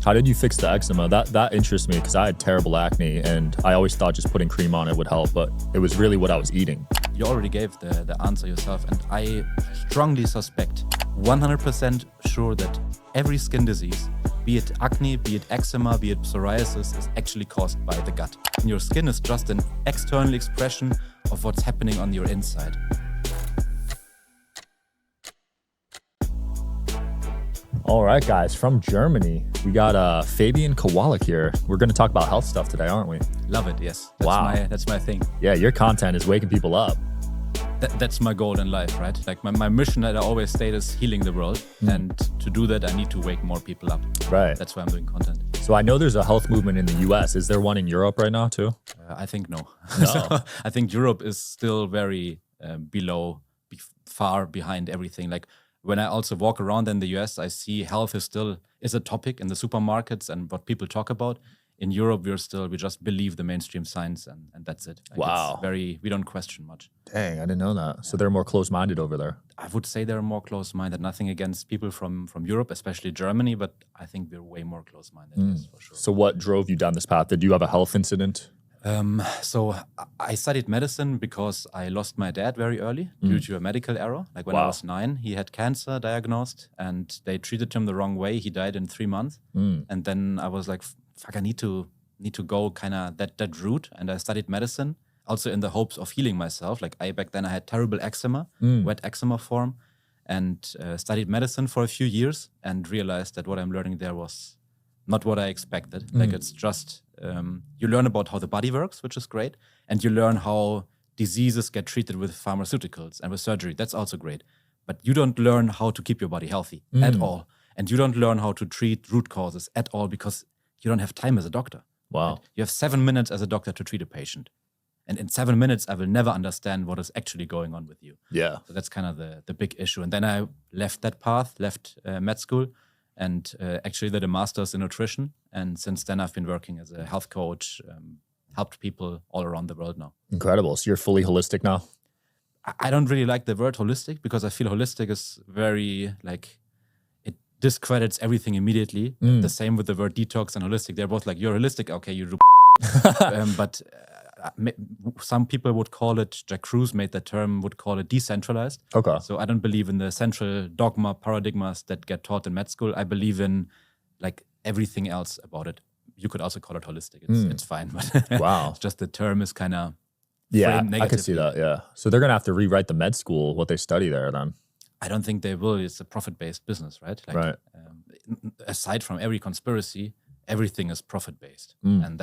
How did you fix the eczema? That interests me because I had terrible acne and I always thought just putting cream on it would help, but it was really what I was eating. You already gave the answer yourself, and I strongly suspect, 100% sure that every skin disease, be it acne, be it eczema, be it psoriasis, is actually caused by the gut. And your skin is just an external expression of what's happening on your inside. All right, guys, from Germany, we got Fabian Kowalik here. We're going to talk about health stuff today, aren't we? Love it, yes. That's my thing. Yeah, your content is waking people up. That's my goal in life, right? Like my mission that I always state is healing the world. And to do that, I need to wake more people up. Right. That's why I'm doing content. So I know there's a health movement in the US. Is there one in Europe right now too? I think no. No. So I think Europe is still very far behind everything. Like when I also walk around in the US, I see health is a topic in the supermarkets and what people talk about. In Europe, we just believe the mainstream science and that's it. Like wow. We don't question much. Dang, I didn't know that. So they're more close-minded over there. I would say they're more close-minded. Nothing against people from Europe, especially Germany, but I think we're way more close-minded, yes, for sure. So what drove you down this path? Did you have a health incident? So I studied medicine because I lost my dad very early due to a medical error. Like when I was 9, he had cancer diagnosed and they treated him the wrong way. He died in 3 months. And then I was like, fuck, I need to go kind of that route. And I studied medicine also in the hopes of healing myself. Like back then I had terrible eczema, wet eczema form, and studied medicine for a few years and realized that what I'm learning there was not what I expected. Like it's just, you learn about how the body works, which is great. And you learn how diseases get treated with pharmaceuticals and with surgery. That's also great. But you don't learn how to keep your body healthy at all. And you don't learn how to treat root causes at all because you don't have time as a doctor. Wow. Right? You have 7 minutes as a doctor to treat a patient. And in 7 minutes, I will never understand what is actually going on with you. Yeah. So that's kind of the big issue. And then I left that path, left med school, and actually did a master's in nutrition. And since then, I've been working as a health coach, helped people all around the world now. Incredible. So you're fully holistic now? I don't really like the word holistic because I feel holistic is very it discredits everything immediately. The same with the word detox and holistic. They're both like, you're holistic, okay, you do but some people would call it, Jack Kruse made that term, would call it decentralized. Okay. So I don't believe in the central dogma paradigmas that get taught in med school. I believe in like everything else about it. You could also call it holistic. It's fine. But wow. It's just the term is kind of I could see that, yeah. So they're going to have to rewrite the med school, what they study there then. I don't think they will. It's a profit-based business, right? Like, right. Aside from every conspiracy, everything is profit-based. And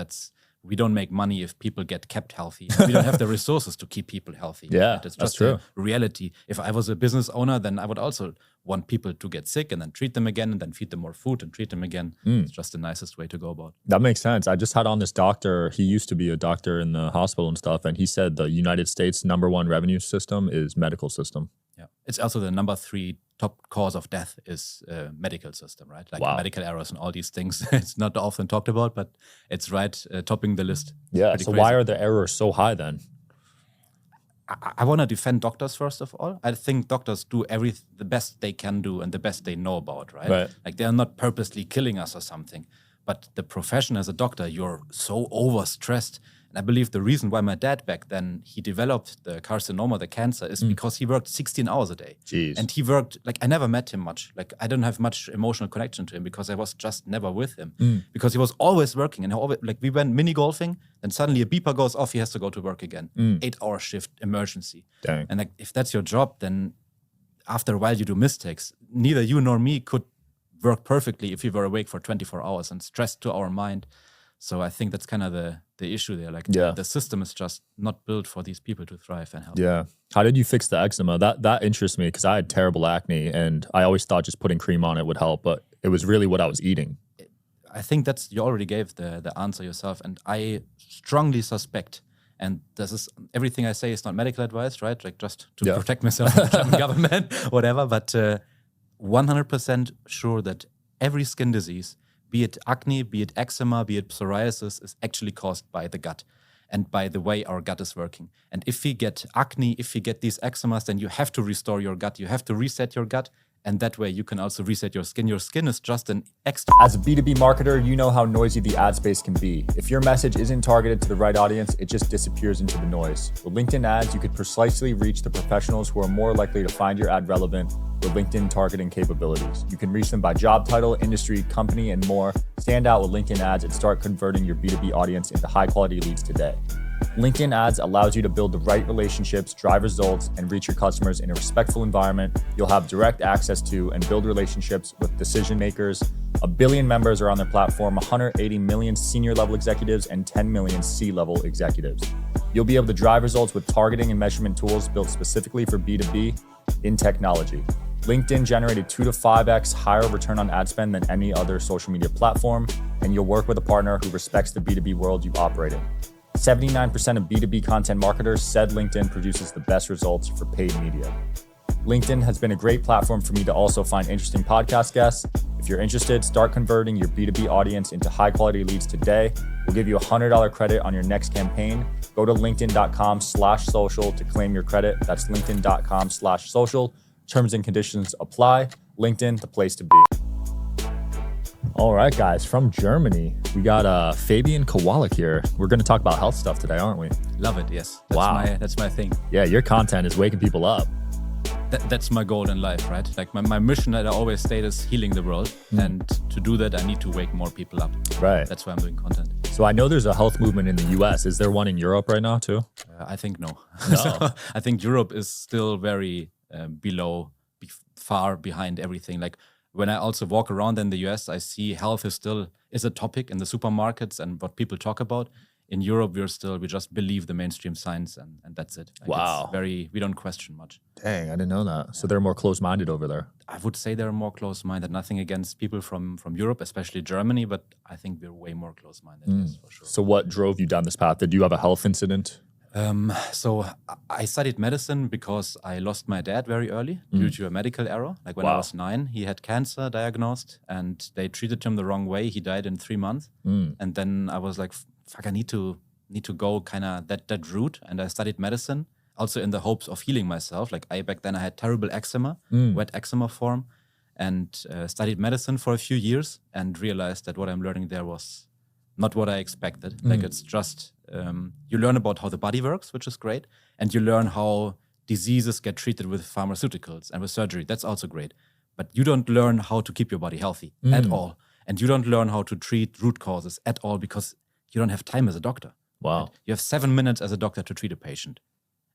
we don't make money if people get kept healthy. We don't have the resources to keep people healthy. Yeah, right? It's that's just true. a reality. If I was a business owner, then I would also want people to get sick and then treat them again and then feed them more food and treat them again. It's just the nicest way to go about. That makes sense. I just had on this doctor. He used to be a doctor in the hospital and stuff. And he said the United States #1 revenue system is medical system. Yeah, it's also the number 3 top cause of death is medical system, right? Like medical errors and all these things. It's not often talked about, but it's right topping the list. Yeah, so why are the errors so high then? I want to defend doctors first of all. I think doctors do the best they can do and the best they know about, right? Like they're not purposely killing us or something. But the profession as a doctor, you're so overstressed. And I believe the reason why my dad back then, he developed the carcinoma, the cancer, is because he worked 16 hours a day. Jeez. And he worked, like I never met him much. Like I don't have much emotional connection to him because I was just never with him. Because he was always working. And like we went mini golfing, then suddenly a beeper goes off, he has to go to work again. 8-hour shift, emergency. Dang. And like if that's your job, then after a while you do mistakes. Neither you nor me could work perfectly if we were awake for 24 hours and stressed to our mind. So I think that's kind of the issue there. Like the system is just not built for these people to thrive and help. Yeah. How did you fix the eczema? That interests me because I had terrible acne and I always thought just putting cream on it would help, but it was really what I was eating. I think you already gave the answer yourself. And I strongly suspect, and this is everything I say is not medical advice, right? Like just to protect myself from the German government, whatever. But 100% sure that every skin disease, be it acne, be it eczema, be it psoriasis, is actually caused by the gut and by the way our gut is working. And if we get acne, if we get these eczemas, then you have to restore your gut. You have to reset your gut. And that way you can also reset your skin. Your skin is just an extra. As a B2B marketer, you know how noisy the ad space can be. If your message isn't targeted to the right audience, it just disappears into the noise. With LinkedIn ads, you could precisely reach the professionals who are more likely to find your ad relevant with LinkedIn targeting capabilities. You can reach them by job title, industry, company, and more. Stand out with LinkedIn ads and start converting your B2B audience into high-quality leads today. LinkedIn ads allows you to build the right relationships, drive results, and reach your customers in a respectful environment. You'll have direct access to and build relationships with decision makers. 1 billion members are on their platform, 180 million senior level executives, and 10 million C-level executives. You'll be able to drive results with targeting and measurement tools built specifically for B2B in technology. LinkedIn generated 2 to 5x higher return on ad spend than any other social media platform, and you'll work with a partner who respects the B2B world you operate in. 79% of B2B content marketers said LinkedIn produces the best results for paid media. LinkedIn has been a great platform for me to also find interesting podcast guests. If you're interested, start converting your B2B audience into high-quality leads today. We'll give you a $100 credit on your next campaign. Go to linkedin.com/social to claim your credit. That's linkedin.com/social. Terms and conditions apply. LinkedIn, the place to be. All right, guys, from Germany, we got Fabian Kowalik here. We're going to talk about health stuff today, aren't we? Love it, yes. That's my thing. Yeah, your content is waking people up. That's my goal in life, right? Like my mission that I always state is healing the world. And to do that, I need to wake more people up. Right. That's why I'm doing content. So I know there's a health movement in the US. Is there one in Europe right now too? I think no. No. So I think Europe is still very far behind everything. Like when I also walk around in the US, I see health is a topic in the supermarkets and what people talk about. In Europe, we just believe the mainstream science and that's it. Like wow. We don't question much. Dang, I didn't know that. So they're more close-minded over there. I would say they're more close-minded. Nothing against people from Europe, especially Germany, but I think we're way more close-minded, yes, for sure. So what drove you down this path? Did you have a health incident? So I studied medicine because I lost my dad very early due to a medical error. Like when I was 9, he had cancer diagnosed and they treated him the wrong way. He died in 3 months. And then I was like, fuck, I need to go kind of that route. And I studied medicine also in the hopes of healing myself. Like back then I had terrible eczema, wet eczema form, and studied medicine for a few years and realized that what I'm learning there was not what I expected. Like it's just, you learn about how the body works, which is great. And you learn how diseases get treated with pharmaceuticals and with surgery. That's also great. But you don't learn how to keep your body healthy at all. And you don't learn how to treat root causes at all because you don't have time as a doctor. Wow. Right? You have 7 minutes as a doctor to treat a patient.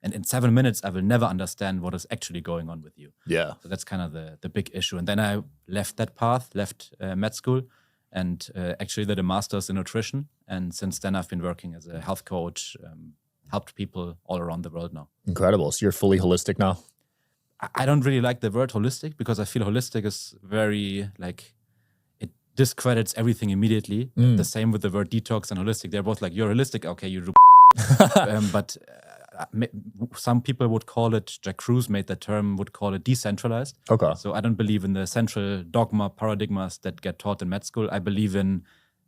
And in 7 minutes, I will never understand what is actually going on with you. Yeah. So that's kind of the big issue. And then I left that path, left med school, and actually did a master's in nutrition. And since then, I've been working as a health coach, helped people all around the world now. Incredible. So you're fully holistic now? I don't really like the word holistic because I feel holistic is very it discredits everything immediately. The same with the word detox and holistic. They're both like, you're holistic, okay, you do but some people would call it, Jack Kruse made that term, would call it decentralized. Okay. So I don't believe in the central dogma paradigmas that get taught in med school. I believe in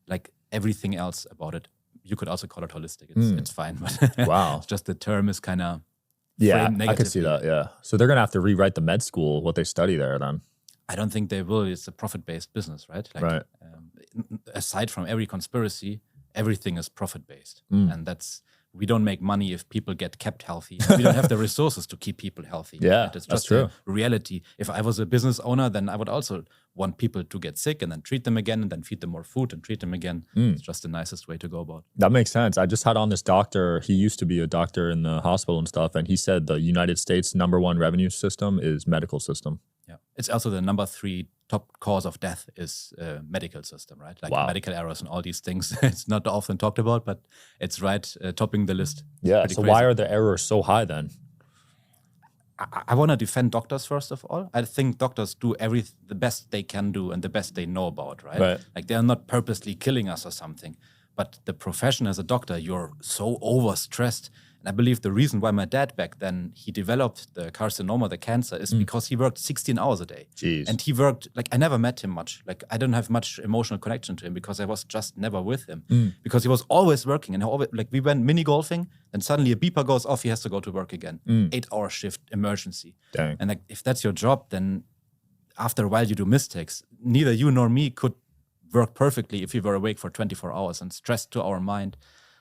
like everything else about it. You could also call it holistic. It's fine. But wow. It's just the term is kind of I could see that, yeah. So they're going to have to rewrite the med school, what they study there then. I don't think they will. It's a profit-based business, right? Like, right. Aside from every conspiracy, everything is profit-based. And we don't make money if people get kept healthy. We don't have the resources to keep people healthy. Yeah, right? It's just a reality. If I was a business owner, then I would also want people to get sick and then treat them again and then feed them more food and treat them again. It's just the nicest way to go about it. That makes sense. I just had on this doctor. He used to be a doctor in the hospital and stuff. And he said the United States #1 revenue system is medical system. Yeah, it's also the number 3 top cause of death is medical system, right? Like medical errors and all these things. It's not often talked about, but it's topping the list. Yeah, so why are the errors so high then? I want to defend doctors first of all. I think doctors do the best they can do and the best they know about, right? Like they're not purposely killing us or something. But the profession as a doctor, you're so overstressed. And I believe the reason why my dad back then, he developed the carcinoma, the cancer, is because he worked 16 hours a day. Jeez. And he worked, like I never met him much. Like I don't have much emotional connection to him because I was just never with him. Because he was always working. And like we went mini golfing, then suddenly a beeper goes off, he has to go to work again. 8-hour shift, emergency. Dang. And like if that's your job, then after a while you do mistakes. Neither you nor me could work perfectly if we were awake for 24 hours and stressed to our mind.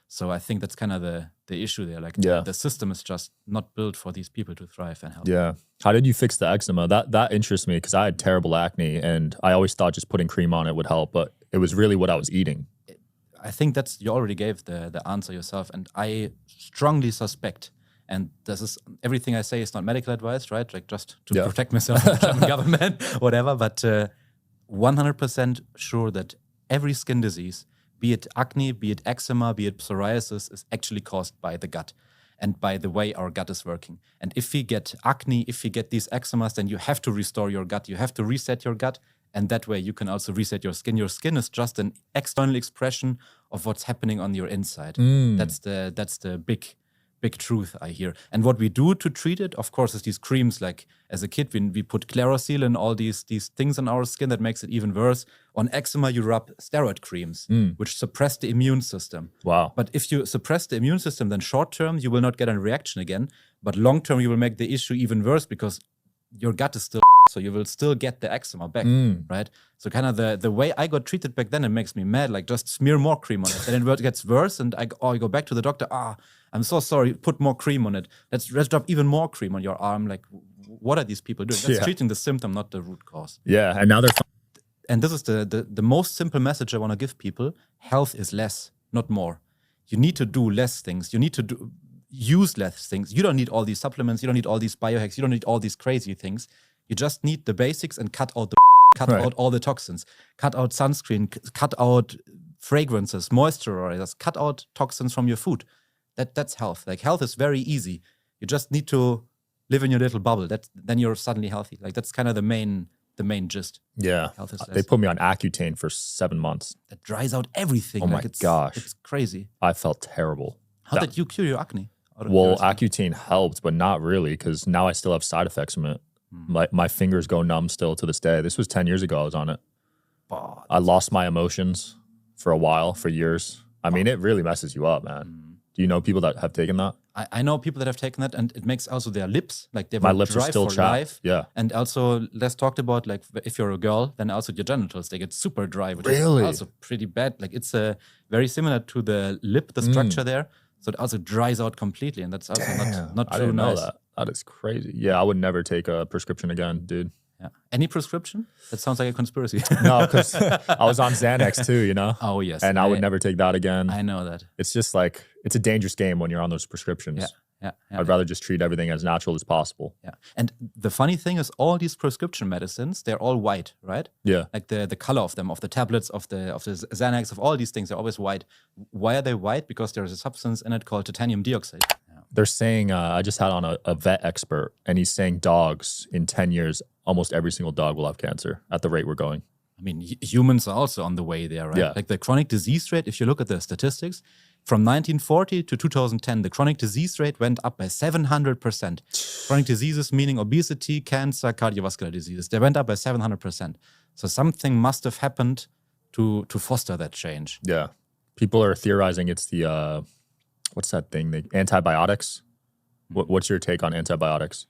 So I think that's kind of the issue there. Like the system is just not built for these people to thrive and help. Yeah. How did you fix the eczema? That interests me because I had terrible acne and I always thought just putting cream on it would help, but it was really what I was eating. I think you already gave the answer yourself, and I strongly suspect, and this is everything I say is not medical advice, right? Like just to protect myself from the German government, whatever, but 100% sure that every skin disease, be it acne, be it eczema, be it psoriasis, is actually caused by the gut and by the way our gut is working. And if we get acne, if we get these eczemas, then you have to restore your gut. You have to reset your gut. And that way you can also reset your skin. Your skin is just an external expression of what's happening on your inside. That's the big truth I hear. And what we do to treat it, of course, is these creams. Like as a kid, we put Clarosil and all these things on our skin that makes it even worse. On eczema, you rub steroid creams, which suppress the immune system. Wow. But if you suppress the immune system, then short term, you will not get a reaction again. But long term, you will make the issue even worse because your gut is still so you will still get the eczema back, right? So kind of the way I got treated back then, it makes me mad. Like just smear more cream on it. And then it gets worse and I go back to the doctor. I'm so sorry, put more cream on it. Let's drop even more cream on your arm. Like, what are these people doing? That's treating the symptom, not the root cause. Yeah, and now they're... And this is the most simple message I want to give people. Health is less, not more. You need to do less things. You need to use less things. You don't need all these supplements. You don't need all these biohacks. You don't need all these crazy things. You just need the basics and cut out out all the toxins. Cut out sunscreen, cut out fragrances, moisturizers, cut out toxins from your food. That's health. Like health is very easy. You just need to live in your little bubble. Then you're suddenly healthy. Like that's kind of the main gist. Yeah. Health is less. They put me on Accutane for 7 months. That dries out everything. Oh my gosh. It's crazy. I felt terrible. How did you cure your acne? Well, Accutane helped, but not really because now I still have side effects from it. My fingers go numb still to this day. This was 10 years ago I was on it. I lost my emotions for a while, for years. I mean, it really messes you up, man. Do you know people that have taken that? I know people that have taken that, and it makes also their lips, like they my were lips dry are still for chapped. life. Yeah. And also, let's talk about like if you're a girl, then also your genitals, they get super dry, which Really? is also pretty bad. Like it's very similar to the lip, the structure there. So it also dries out completely, and that's also not I true didn't know nice. that. That is crazy. Yeah, I would never take a prescription again, dude. Yeah. Any prescription? That sounds like a conspiracy. No, because I was on Xanax too, you know? Oh, yes. And I would never take that again. I know that. It's just like, it's a dangerous game when you're on those prescriptions. Yeah. I'd rather just treat everything as natural as possible. Yeah. And the funny thing is all these prescription medicines, they're all white, right? Yeah. Like the color of them, of the tablets, of the Xanax, of all these things, they're always white. Why are they white? Because there's a substance in it called titanium dioxide. Yeah. They're saying, I just had on a vet expert, and he's saying dogs in 10 years, almost every single dog will have cancer at the rate we're going. I mean, humans are also on the way there, right? Yeah. Like the chronic disease rate, if you look at the statistics, from 1940 to 2010, the chronic disease rate went up by 700%. Chronic diseases meaning obesity, cancer, cardiovascular diseases, they went up by 700%. So something must have happened to foster that change. Yeah. People are theorizing it's the, what's that thing? The antibiotics. What's your take on antibiotics?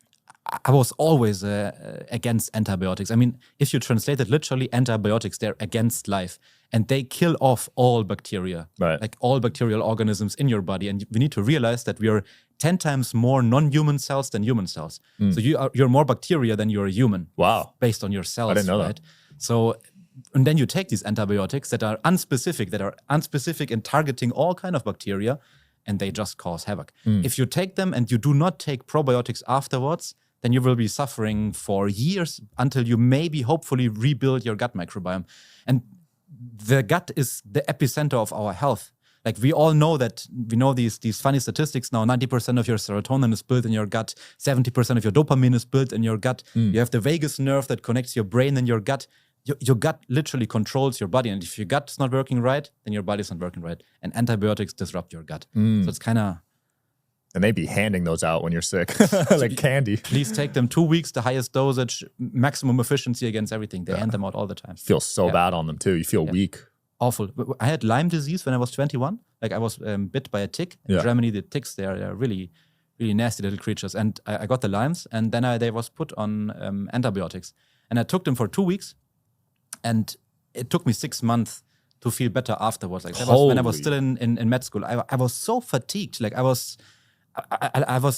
I was always against antibiotics. I mean, if you translate it literally, antibiotics, they're against life. And they kill off all bacteria, right? Like all bacterial organisms in your body. And we need to realize that we are 10 times more non-human cells than human cells. So you're more bacteria than you're a human. Wow. Based on your cells, I didn't know right? that. So, and then you take these antibiotics that are unspecific in targeting all kind of bacteria, and they just cause havoc. If you take them and you do not take probiotics afterwards, then you will be suffering for years until you maybe, hopefully, rebuild your gut microbiome. And the gut is the epicenter of our health. Like we all know that, we know these funny statistics now, 90% of your serotonin is built in your gut, 70% of your dopamine is built in your gut. You have the vagus nerve that connects your brain and your gut. Your gut literally controls your body. And if your gut is not working right, then your body's not working right. And antibiotics disrupt your gut. So it's kind of... And they'd be handing those out when you're sick, like candy. Please take them 2 weeks, the highest dosage, maximum efficiency against everything. They hand them out all the time. Feel so bad on them too. You feel weak. Awful. I had Lyme disease when I was 21. Like I was bit by a tick. In Germany, the ticks, they're really, really nasty little creatures. And I got the Lymes, and then they was put on antibiotics. And I took them for 2 weeks, and it took me 6 months to feel better afterwards. Like that was when I was still in med school. I was so fatigued. Like I was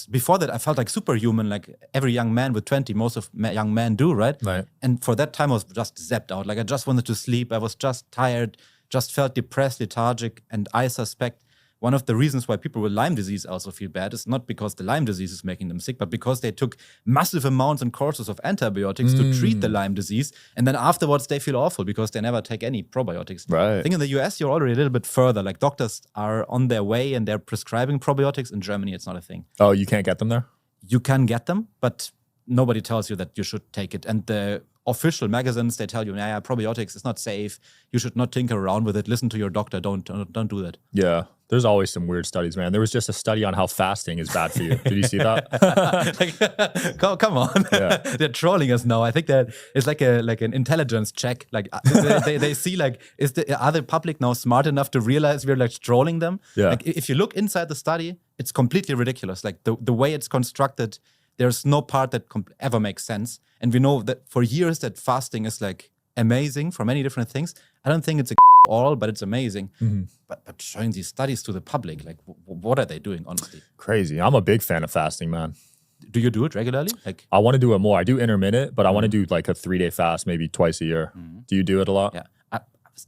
before that, I felt like superhuman, like every young man with 20, most of young men do, right? And for that time, I was just zapped out. Like I just wanted to sleep. I was just tired, just felt depressed, lethargic. And I suspect one of the reasons why people with Lyme disease also feel bad is not because the Lyme disease is making them sick, but because they took massive amounts and courses of antibiotics to treat the Lyme disease. And then afterwards, they feel awful because they never take any probiotics. I think in the US, you're already a little bit further. Like doctors are on their way and they're prescribing probiotics. In Germany, it's not a thing. Oh, you can't get them there? You can get them, but nobody tells you that you should take it. And the official magazines, they tell you, yeah, probiotics is not safe. You should not tinker around with it. Listen to your doctor. Don't do that. Yeah. There's always some weird studies, man. There was just a study on how fasting is bad for you. Did you see that? Come on. Yeah. They're trolling us now. I think that it's like an intelligence check. Like they see like, are the public now smart enough to realize we're like trolling them? Yeah. Like if you look inside the study, it's completely ridiculous. Like the way it's constructed, there's no part that ever makes sense. And we know that for years that fasting is like amazing for many different things. I don't think it's all, but it's amazing. But showing these studies to the public, like what are they doing, honestly? Crazy. I'm a big fan of fasting, man. Do you do it regularly? Like I want to do it more. I do intermittent, but I want to do like a 3-day fast, maybe twice a year. Do you do it a lot? Yeah.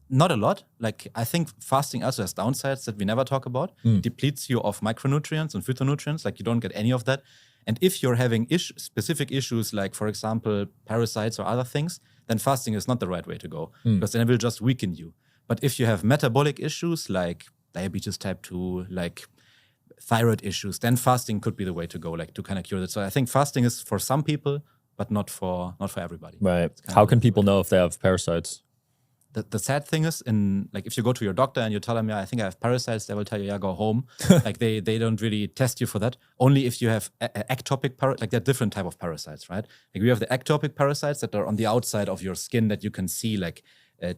Not a lot. Like I think fasting also has downsides that we never talk about. It depletes you of micronutrients and phytonutrients. Like you don't get any of that. And if you're having specific issues, like for example, parasites or other things, then fasting is not the right way to go because then it will just weaken you. But if you have metabolic issues like diabetes type 2, like thyroid issues, then fasting could be the way to go, like to kind of cure that. So I think fasting is for some people, but not for everybody. Right. How can people know if they have parasites? The sad thing is, like if you go to your doctor and you tell them, yeah, I think I have parasites, they will tell you, yeah, go home. Like they don't really test you for that. Only if you have ectopic parasites, like there are different type of parasites, right? Like we have the ectopic parasites that are on the outside of your skin that you can see, like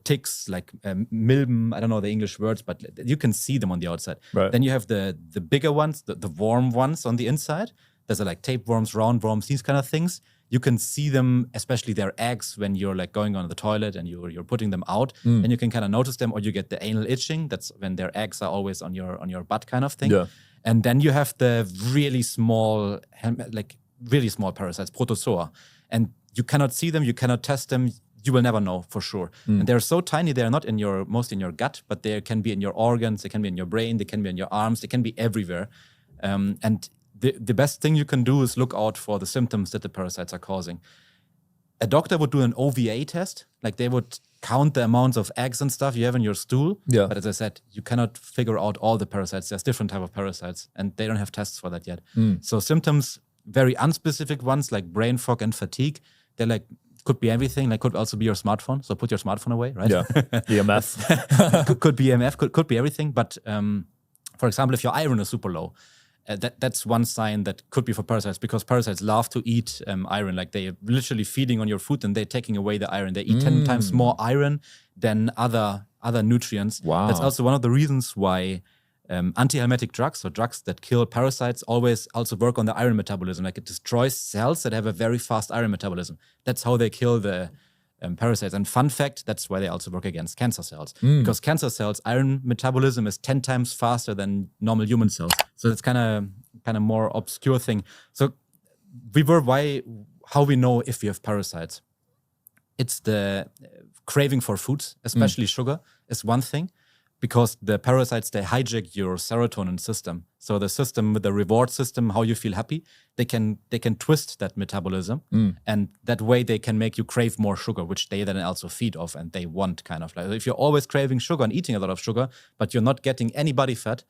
ticks, like mildew, I don't know the English words, but you can see them on the outside. Right. Then you have the bigger ones, the warm ones on the inside. There's like tapeworms, roundworms, these kind of things. You can see them, especially their eggs, when you're like going on the toilet and you're putting them out, and you can kind of notice them, or you get the anal itching. That's when their eggs are always on your butt, kind of thing. Yeah. And then you have the really small parasites, protozoa, and you cannot see them, you cannot test them. You will never know for sure. And they're so tiny, they're not mostly in your gut, but they can be in your organs, they can be in your brain, they can be in your arms, they can be everywhere. And the best thing you can do is look out for the symptoms that the parasites are causing. A doctor would do an OVA test, like they would count the amounts of eggs and stuff you have in your stool. Yeah. But as I said, you cannot figure out all the parasites. There's different type of parasites, and they don't have tests for that yet. So symptoms, very unspecific ones like brain fog and fatigue, they're like, could be everything. Like could also be your smartphone. So put your smartphone away, right? Yeah. EMF. could be EMF. Could be everything. But for example, if your iron is super low, that's one sign that could be for parasites, because parasites love to eat iron. Like they're literally feeding on your food and they're taking away the iron. They eat 10 times more iron than other nutrients. Wow. That's also one of the reasons why antiemetic drugs, so drugs that kill parasites, always also work on the iron metabolism. Like it destroys cells that have a very fast iron metabolism. That's how they kill the parasites. And fun fact, that's why they also work against cancer cells. Because cancer cells, iron metabolism is 10 times faster than normal human cells. So it's kind of more obscure thing. So how we know if we have parasites. It's the craving for foods, especially sugar, is one thing. Because the parasites, they hijack your serotonin system. So the system with the reward system, how you feel happy, they can twist that metabolism. And that way they can make you crave more sugar, which they then also feed off and they want kind of like. If you're always craving sugar and eating a lot of sugar, but you're not getting any body fat,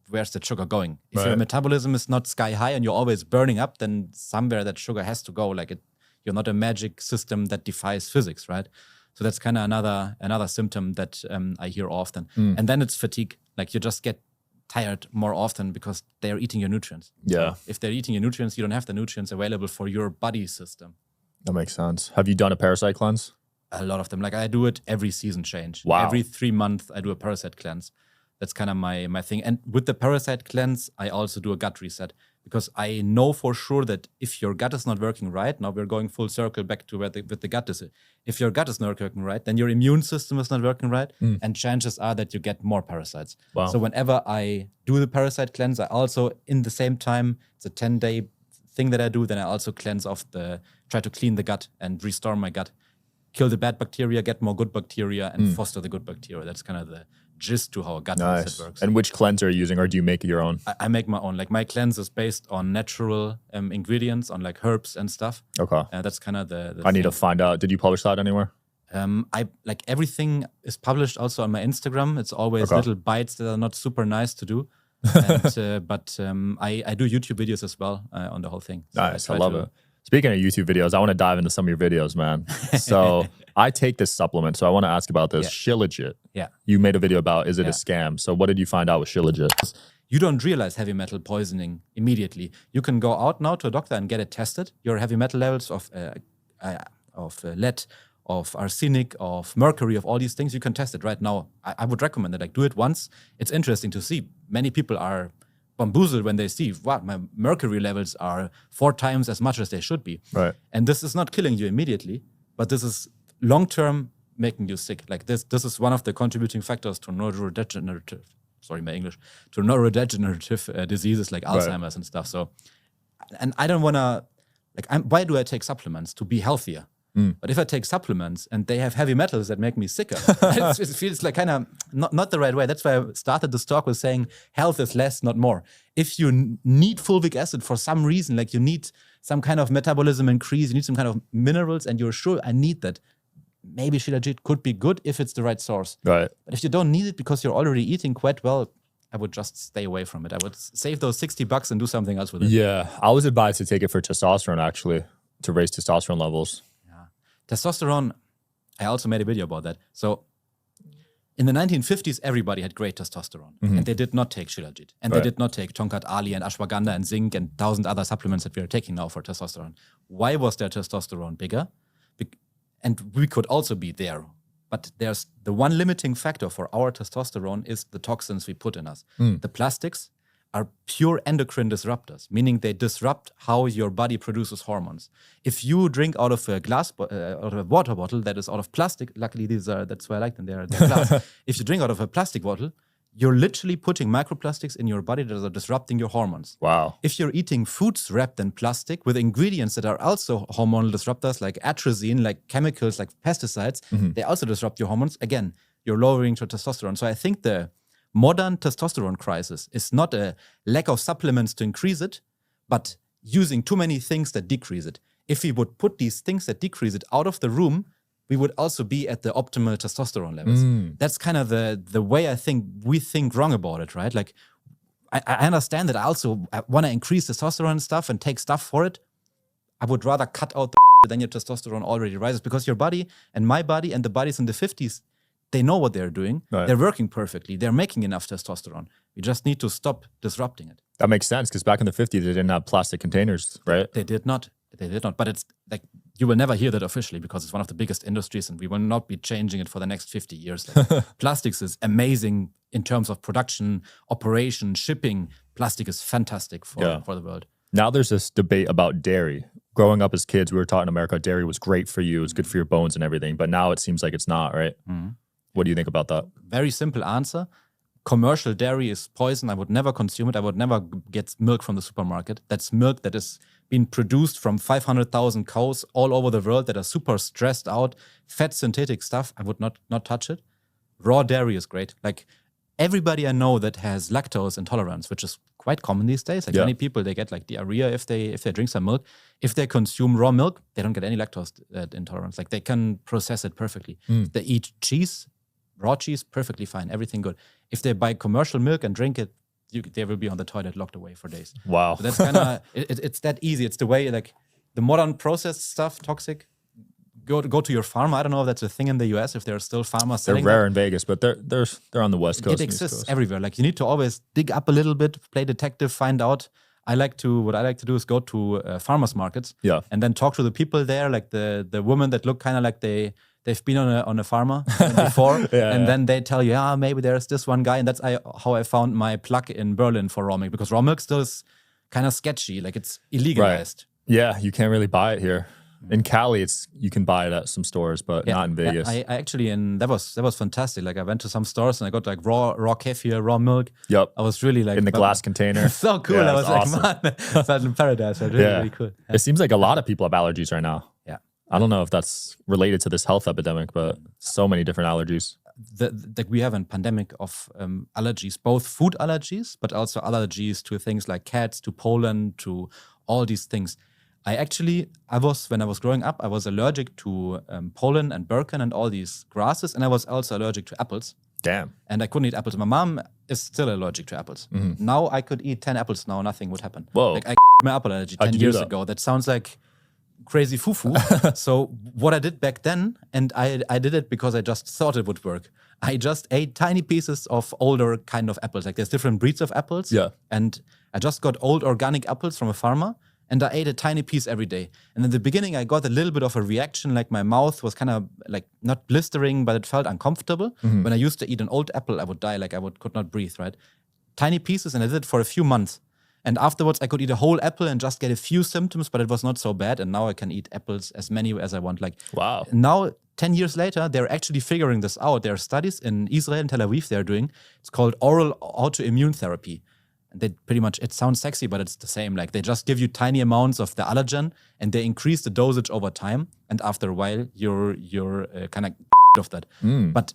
where's the sugar going? If your metabolism is not sky high and you're always burning up, then somewhere that sugar has to go. Like you're not a magic system that defies physics, right? So that's kind of another symptom that I hear often. And then it's fatigue. Like you just get tired more often because they're eating your nutrients. Yeah. So if they're eating your nutrients, you don't have the nutrients available for your body system. That makes sense. Have you done a parasite cleanse? A lot of them. Like I do it every season change. Wow. Every 3 months I do a parasite cleanse. That's kind of my thing. And with the parasite cleanse, I also do a gut reset. because I know for sure that if your gut is not working right, now we're going full circle back to where with the gut is. If your gut is not working right, then your immune system is not working right, and chances are that you get more parasites. Wow. So whenever I do the parasite cleanse, I also, in the same time, it's a 10-day thing that I do, then I also try to clean the gut and restore my gut, kill the bad bacteria, get more good bacteria, and foster the good bacteria. That's kind of the gist to how a gut reset works. And which cleanser are you using, or do you make your own? I make my own. Like my cleanse is based on natural ingredients, on like herbs and stuff. Okay. That's kind of the I need to find out. Did you publish that anywhere? I like everything is published also on my Instagram. It's always little bites that are not super nice to do. And, but I do YouTube videos as well on the whole thing. So nice. I love it. Speaking of YouTube videos, I want to dive into some of your videos, man. So I take this supplement, so I want to ask about this. Shilajit. Yeah. You made a video about, is it a scam? So what did you find out with Shilajit? You don't realize heavy metal poisoning immediately. You can go out now to a doctor and get it tested. Your heavy metal levels of lead, of arsenic, of mercury, of all these things, you can test it right now. I would recommend it. Like, do it once. It's interesting to see. Many people are bamboozled when they see, wow, my mercury levels are 4 times as much as they should be. Right. And this is not killing you immediately, but this is long-term making you sick. Like this is one of the contributing factors to neurodegenerative diseases like Alzheimer's and stuff. So, and I don't want to, why do I take supplements? To be healthier. But if I take supplements and they have heavy metals that make me sicker, it feels like kind of not the right way. That's why I started this talk with saying health is less, not more. If you need fulvic acid for some reason, like you need some kind of metabolism increase, you need some kind of minerals, and you're sure I need that, maybe Shilajit could be good if it's the right source. Right. But if you don't need it because you're already eating quite well, I would just stay away from it. I would save those $60 and do something else with it. Yeah. I was advised to take it for testosterone, actually, to raise testosterone levels. Testosterone, I also made a video about that. So in the 1950s, everybody had great testosterone. And they did not take Shilajit. And they did not take Tongkat Ali and ashwagandha and zinc and 1,000 other supplements that we are taking now for testosterone. Why was their testosterone bigger? And we could also be there. But there's the one limiting factor for our testosterone is the toxins we put in us. The plastics are pure endocrine disruptors, meaning they disrupt how your body produces hormones. If you drink out of a out of a water bottle that is out of plastic, luckily that's why I like them, they're glass. If you drink out of a plastic bottle, you're literally putting microplastics in your body that are disrupting your hormones. Wow. If you're eating foods wrapped in plastic with ingredients that are also hormonal disruptors like atrazine, like chemicals, like pesticides, they also disrupt your hormones. Again, you're lowering your testosterone. So I think the modern testosterone crisis is not a lack of supplements to increase it, but using too many things that decrease it. If we would put these things that decrease it out of the room, we would also be at the optimal testosterone levels. That's kind of the way I think we think wrong about it, right? Like, I understand that I want to increase testosterone and stuff and take stuff for it. I would rather cut out the than your testosterone already rises, because your body and my body and the bodies in the 50s, they know what they're doing. Right. They're working perfectly. They're making enough testosterone. We just need to stop disrupting it. That makes sense, because back in the 50s, they didn't have plastic containers, right? They did not. But it's like, you will never hear that officially, because it's one of the biggest industries and we will not be changing it for the next 50 years. Like, plastics is amazing in terms of production, operation, shipping. Plastic is fantastic for the world. Now there's this debate about dairy. Growing up as kids, we were taught in America, dairy was great for you. It's good for your bones and everything. But now it seems like it's not, right? What do you think about that? Very simple answer. Commercial dairy is poison. I would never consume it. I would never get milk from the supermarket. That's milk that is being produced from 500,000 cows all over the world that are super stressed out, fat synthetic stuff. I would not touch it. Raw dairy is great. Like, everybody I know that has lactose intolerance, which is quite common these days. Like, many people, they get like diarrhea if they drink some milk. If they consume raw milk, they don't get any lactose intolerance. Like, they can process it perfectly. If they eat cheese, raw cheese, perfectly fine, everything good. If they buy commercial milk and drink it, they will be on the toilet locked away for days. Wow. So that's kind of, it's that easy. It's the way, like, the modern processed stuff, toxic, go to your farm. I don't know if that's a thing in the US, if there are still farmers selling They're rare that. in Vegas, but they're on the West Coast. It exists everywhere. Like, you need to always dig up a little bit, play detective, find out. What I like to do is go to farmers markets and then talk to the people there, like the women that look kind of like they've been on a farmer before, then they tell you, maybe there's this one guy, and that's how I found my plug in Berlin for raw milk, because raw milk still is kind of sketchy, like it's illegalized. Yeah, you can't really buy it here. In Cali, you can buy it at some stores, but not in Vegas. I actually that was fantastic. Like I went to some stores and I got like raw kefir, raw milk. Yep. I was really like in the glass container. So cool. Yeah, I was awesome. like, man, it's in paradise. Really, really cool. Yeah. It seems like a lot of people have allergies right now. Yeah. I don't know if that's related to this health epidemic, but so many different allergies. We have a pandemic of allergies, both food allergies, but also allergies to things like cats, to pollen, to all these things. When I was growing up, I was allergic to pollen and birken and all these grasses, and I was also allergic to apples. Damn. And I couldn't eat apples. My mom is still allergic to apples. Mm-hmm. Now I could eat 10 apples now, nothing would happen. Whoa. Like I my apple allergy 10 How'd you do years that? ago. That sounds like crazy foo-foo. So what I did back then, and I did it because I just thought it would work. I just ate tiny pieces of older kind of apples. Like there's different breeds of apples. Yeah. And I just got old organic apples from a farmer. And I ate a tiny piece every day. And in the beginning, I got a little bit of a reaction, like my mouth was kind of like not blistering, but it felt uncomfortable. Mm-hmm. When I used to eat an old apple, I would die, like could not breathe, right? Tiny pieces, and I did it for a few months. And afterwards, I could eat a whole apple and just get a few symptoms, but it was not so bad. And now I can eat apples as many as I want. Like, wow. Now, 10 years later, they're actually figuring this out. There are studies in Israel and Tel Aviv they're doing. It's called oral autoimmune therapy. They pretty much, it sounds sexy, but it's the same. Like they just give you tiny amounts of the allergen and they increase the dosage over time. And after a while, you're kind of of that. But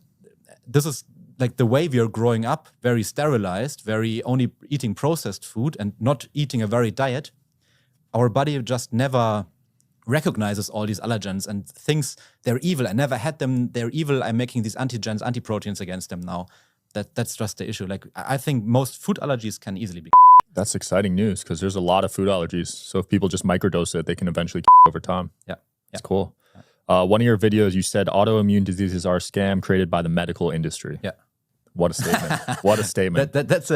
this is like the way we are growing up, very sterilized, very only eating processed food and not eating a varied diet. Our body just never recognizes all these allergens and thinks they're evil. I never had them. They're evil. I'm making these antigens, antiproteins against them now. That's just the issue. Like I think most food allergies can easily be. That's exciting news because there's a lot of food allergies. So if people just microdose it, they can eventually over time. Yeah. That's cool. One of your videos, you said autoimmune diseases are a scam created by the medical industry. Yeah. What a statement. What a statement. That's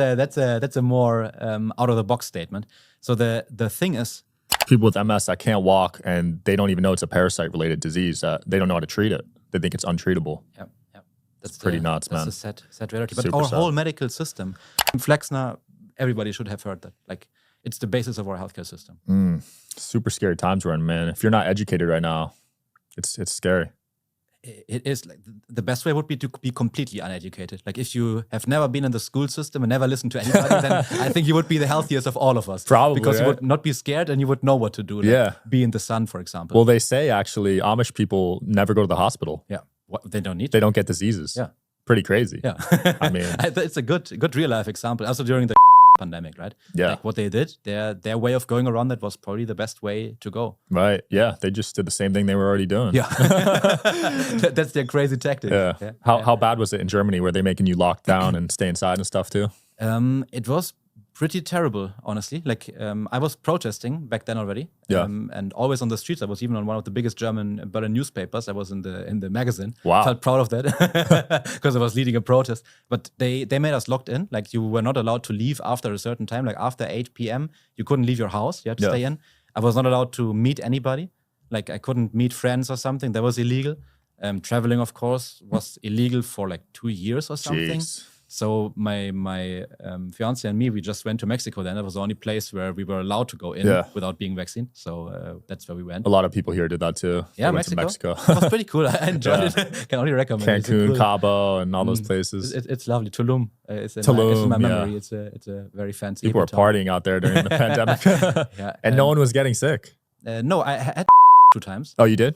a more out of the box statement. So the thing is, people with MS that can't walk and they don't even know it's a parasite related disease. They don't know how to treat it. They think it's untreatable. Yeah. That's pretty nuts, man. That's a sad reality. But Super our sad. whole medical system, Flexner, everybody should have heard that. Like, it's the basis of our healthcare system. Super scary times we're in, man. If you're not educated right now, it's scary. It is like the best way would be to be completely uneducated. Like if you have never been in the school system and never listened to anybody, then I think you would be the healthiest of all of us. Probably, because right? you would not be scared and you would know what to do. Like be in the sun, for example. Well, they say actually Amish people never go to the hospital. Yeah, they don't need to. They don't get diseases. Yeah. Pretty crazy. Yeah. I mean, it's a good real life example. Also during the pandemic, right? Yeah. Like what they did, their way of going around that was probably the best way to go. Right. Yeah. They just did the same thing they were already doing. Yeah. That's their crazy tactic. Yeah. How bad was it in Germany? Were they making you lock down and stay inside and stuff too? It was pretty terrible, honestly. Like I was protesting back then already. Yeah. And always on the streets. I was even on one of the biggest German Berlin newspapers. I was in the magazine. Wow. Felt proud of that because I was leading a protest. But they made us locked in. Like you were not allowed to leave after a certain time. Like after 8 p.m., you couldn't leave your house. You had to stay in. I was not allowed to meet anybody. Like I couldn't meet friends or something. That was illegal. Traveling, of course, was illegal for like 2 years or something. Jeez. So my fiance and me, we just went to Mexico then. It was the only place where we were allowed to go in without being vaccinated. So that's where we went. A lot of people here did that too. Yeah, They went to Mexico. Mexico. It was pretty cool. I enjoyed it. Can only recommend it. Cancun, Cool. Cabo, and all those places. It's lovely. Tulum. It's in Tulum, my memory. yeah. It's a very fancy. People were town. partying out there during the pandemic. And no one was getting sick. No, I had 2 times. Oh, you did?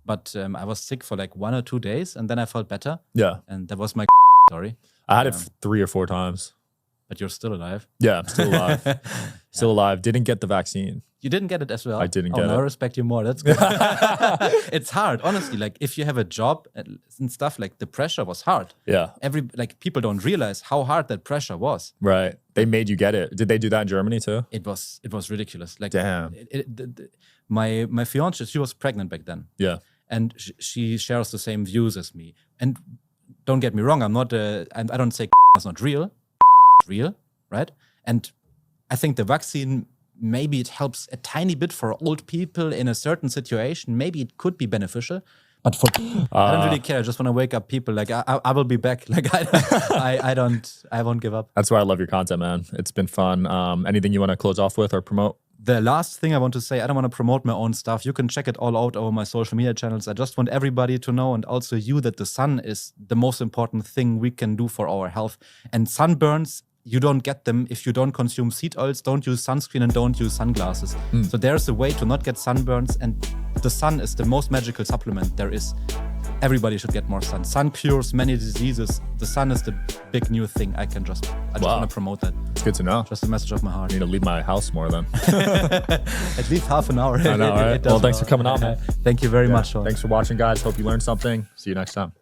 But I was sick for like 1 or 2 days, and then I felt better. Yeah. And that was my story. I had it 3 or 4 times. But you're still alive. Yeah, I'm still alive. Still alive. Didn't get the vaccine. You didn't get it as well? I didn't get now it. I respect you more. That's good. It's hard, honestly. Like if you have a job and stuff, like the pressure was hard. Yeah. People don't realize how hard that pressure was. Right. They made you get it. Did they do that in Germany too? It was ridiculous. Like damn. My fiance, she was pregnant back then. Yeah. And she shares the same views as me. And don't get me wrong, I don't say it's not real. It's real, right? And I think the vaccine, maybe it helps a tiny bit for old people in a certain situation. Maybe it could be beneficial. But I don't really care. I just want to wake up people. Like I will be back. Like I won't give up. That's why I love your content, man. It's been fun. Anything you want to close off with or promote? The last thing I want to say, I don't want to promote my own stuff. You can check it all out over my social media channels. I just want everybody to know, and also you, that the sun is the most important thing we can do for our health. And sunburns, you don't get them if you don't consume seed oils, don't use sunscreen, and don't use sunglasses. So there's a way to not get sunburns, and the sun is the most magical supplement there is. Everybody should get more sun. Sun cures many diseases. The sun is the big new thing. I just want to promote that. It's good to know. Just a message of my heart. I need to leave my house more then. At least half an hour. I know, right? Well, thanks for coming on, man. Thank you very much, Sean. Thanks for watching, guys. Hope you learned something. See you next time.